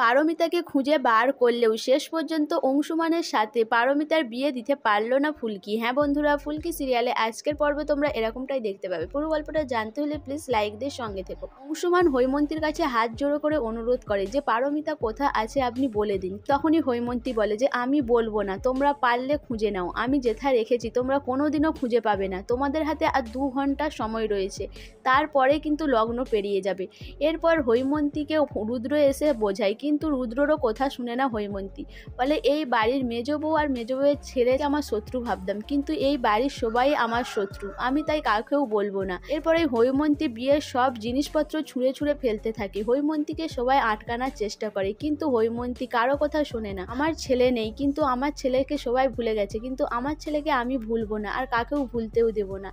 পারমিতাকে খুঁজে বার করলেও শেষ পর্যন্ত অংশুমানের সাথে পারমিতার বিয়ে দিতে পারল না ফুলকি। হ্যাঁ বন্ধুরা, ফুলকি সিরিয়ালে আজকের পর্বে তোমরা এরকমটাই দেখতে পাবে। পুরো গল্পটা জানতে হলে প্লিজ লাইক দিয়ে সঙ্গে থেকো। অংশুমান হৈমন্তীর কাছে হাত জোড়ো করে অনুরোধ করে যে পারমিতা কোথা আছে আপনি বলে দিন। তখনই হৈমন্তী বলে যে আমি বলবো না, তোমরা পারলে খুঁজে নাও, আমি যেথা রেখেছি তোমরা কোনোদিনও খুঁজে পাবে না, তোমাদের হাতে আর 2 ঘন্টা সময় রয়েছে, তারপরে কিন্তু লগ্ন পেরিয়ে যাবে। এরপর হৈমন্তীকে রুদ্র এসে বোঝায়, কিন্তু রুদ্ররও কথা শুনে না হৈমন্তী। বলে এই বাড়ির মেজ বউ আর মেজ বউয়ের ছেলেকে আমার শত্রু ভাবতাম, কিন্তু এই বাড়ির সবাই আমার শত্রু, আমি তাই কাউকেও বলবো না। এরপরে হৈমন্তী বিয়ের সব জিনিসপত্র ছুঁড়ে ছুঁড়ে ফেলতে থাকে। হৈমন্তীকে সবাই আটকানোর চেষ্টা করে, কিন্তু হৈমন্তী কারো কথা শোনে না। আমার ছেলে নেই, কিন্তু আমার ছেলেকে সবাই ভুলে গেছে, কিন্তু আমার ছেলেকে আমি ভুলবো না, আর কাকেও ভুলতেও দেবো না।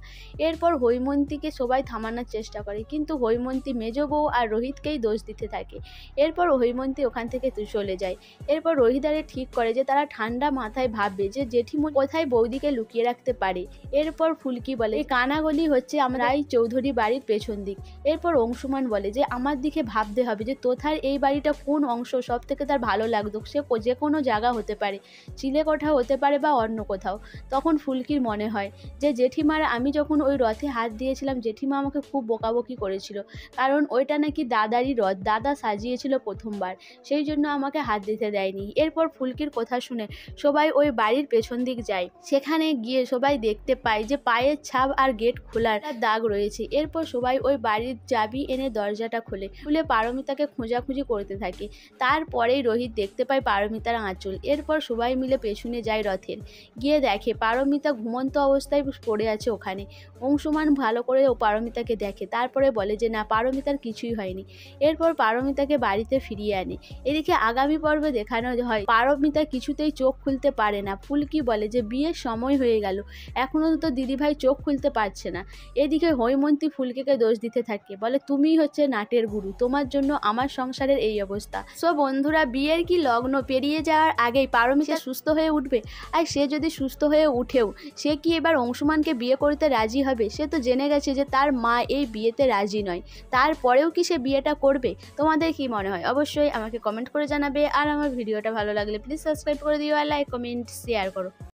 এরপর হৈমন্তীকে সবাই থামানোর চেষ্টা করে, কিন্তু হৈমন্তী মেজ বউ আর রোহিতকেই দোষ দিতে থাকে। এরপর হৈমন্তী ওখান থেকে চলে যায়। এরপর রোহিত আরে ঠিক করে যে তারা ঠান্ডা মাথায় ভাববে যে জেঠিমণি কোথায় বৌদিকে লুকিয়ে রাখতে পারে। এরপর ফুলকি বলে এই কানাগলি হচ্ছে আমরা এই চৌধুরী বাড়ির পেছন দিক। এরপর অংশুমান বলে যে আমার দিকে ভাবতে হবে যে তোথার এই বাড়িটা কোন অংশ সব থেকে তার ভালো লাগতো, সে যে কোনো জায়গা হতে পারে, চিলেকোঠা হতে পারে বা অন্য কোথাও। তখন ফুলকির মনে হয় যে জেঠিমার আমি যখন ওই রথে হাত দিয়েছিলাম জেঠিমা আমাকে খুব বকাবকি করেছিল, কারণ ওইটা নাকি দাদারই রথ, দাদা সাজিয়েছিল প্রথমবার, সেই জন্য আমাকে হাত দিতে দেয়নি। এরপর ফুলকির কথা শুনে সবাই ওই বাড়ির পেছন দিক যায়। সেখানে গিয়ে সবাই দেখতে পায় যে পায়ের ছাপ আর গেট খোলার দাগ রয়েছে। এরপর সবাই ওই বাড়ির চাবি এনে দরজাটা খুলে পারমিতাকে খোঁজাখুঁজি করতে থাকে। তারপরেই রোহিত দেখতে পায় পারমিতার আঁচল। এরপর সবাই মিলে পেছনে যায় রথের, গিয়ে দেখে পারমিতা ঘুমন্ত অবস্থায় পড়ে আছে ওখানে। অংশুমান ভালো করে পারমিতাকে দেখে, তারপরে বলে যে না, পারমিতার কিছুই হয়নি। এরপর পারমিতাকে বাড়িতে ফিরিয়ে আনে। এদিকে আগামী পর্বে দেখানো হয় পারমিতা কিছুতেই চোখ খুলতে পারে না। ফুলকি বলে যে বিয়ের সময় হয়ে গেল, এখনো তো দিদিভাই চোখ খুলতে পারছে না। এদিকে হৈমন্তী ফুলকিকে দোষ দিতে থাকে, বলে তুমিই হচ্ছে নাটের গুরু, তোমার জন্য আমার সংসারের এই অবস্থা। সো বন্ধুরা, বিয়ের কি লগ্ন পেরিয়ে যাওয়ার আগেই পারমিতা সুস্থ হয়ে উঠবে? আর সে যদি সুস্থ হয়ে উঠেও সে কি এবার অংশুমানকে বিয়ে করতে রাজি হবে? সে তো জেনে গেছে যে তার মা এই বিয়েতে রাজি নয়, তারপরেও কি সে বিয়েটা করবে? তোমাদের কি মনে হয় অবশ্যই আমাকে কমেন্ট করে জানাবে। আর আমার ভিডিওটা ভালো লাগলে প্লিজ সাবস্ক্রাইব করে দিও, আর লাইক কমেন্ট শেয়ার করো।